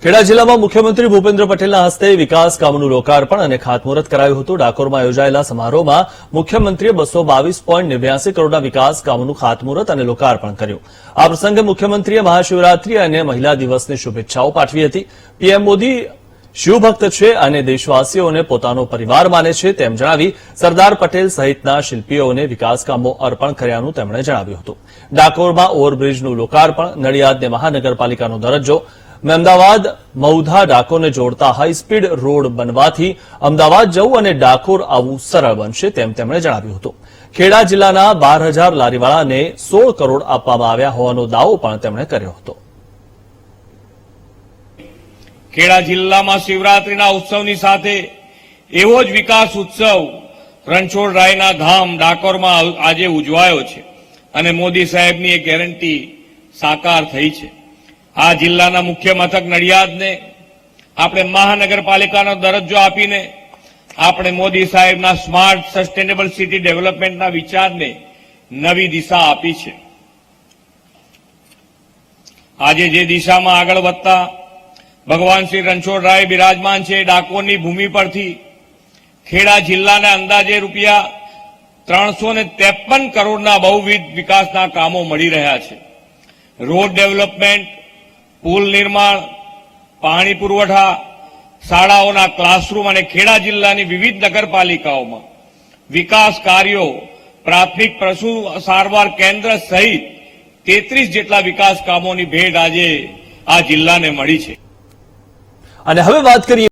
ખેડા જિલ્લામાં મુખ્યમંત્રી ભૂપેન્દ્ર પટેલના હસ્તે વિકાસ કામોનું લોકાર્પણ અને ખાતમુહૂર્ત કરાયું હતું। ડાકોરમાં યોજાયેલા સમારોહમાં મુખ્યમંત્રીએ 222.89 કરોડના વિકાસ કામોનું ખાતમુહૂર્ત અને લોકાર્પણ કર્યું। આ પ્રસંગે મુખ્યમંત્રીએ મહાશિવરાત્રી અને મહિલા દિવસની શુભેચ્છાઓ પાઠવી હતી। પીએમ મોદી શિવભક્ત છે અને દેશવાસીઓને પોતાનો પરિવાર માને છે તેમ જણાવી સરદાર પટેલ સહિતના શિલ્પીઓને વિકાસ કામો અર્પણ કર્યાનું તેમણે જણાવ્યું હતું। ડાકોરમાં ઓવરબ્રિજનું લોકાર્પણ, નડિયાદને મહાનગરપાલિકાનો દરજ્જો, અમદાવાદ મૌધા ડાકોરને જોડતા હાઈસ્પીડ રોડ બનવાથી અમદાવાદ જવું અને ડાકોર આવવું સરળ બનશે તેમ તેમણે જણાવ્યું હતું। ખેડા જિલ્લાના 12,000 લારીવાળાને 16 કરોડ આપવામાં આવ્યા હોવાનો દાવો પણ તેમણે કર્યો હતો। ખેડા જિલ્લામાં શિવરાત્રીના ઉત્સવની સાથે એવો જ વિકાસ ઉત્સવ રણછોડરાયના ધામ ડાકોરમાં આજે ઉજવાયો છે અને મોદી સાહેબની એક ગેરંટી સાકાર થઈ છે। આ જિલ્લાના મુખ્ય મથક નડિયાદને આપણે મહાનગરપાલિકાનો દરજ્જો આપીને આપણે મોદી સાહેબના સ્માર્ટ સસ્ટેનેબલ સિટી ડેવલપમેન્ટના વિચારને નવી દિશા આપી છે। આજે જે દિશામાં આગળ વધતા ભગવાન શ્રી રણછોડરાય બિરાજમાન છે, ડાકોરની ભૂમિ પરથી ખેડા જિલ્લાને અંદાજે રૂપિયા 353 કરોડના બહુવિધ વિકાસના કામો મળી રહ્યા છે। રોડ ડેવલપમેન્ટ, પુલ નિર્માણ, પાણી પુરવઠા, શાળાઓના ક્લાસરૂમ અને ખેડા જિલ્લાની વિવિધ નગરપાલિકાઓમાં વિકાસ કાર્યો, પ્રાથમિક પશુ સારવાર કેન્દ્ર સહિત 33 જેટલા વિકાસ કામોની ભેટ આજે આ જિલ્લાને મળી છે। અને હવે વાત કરીએ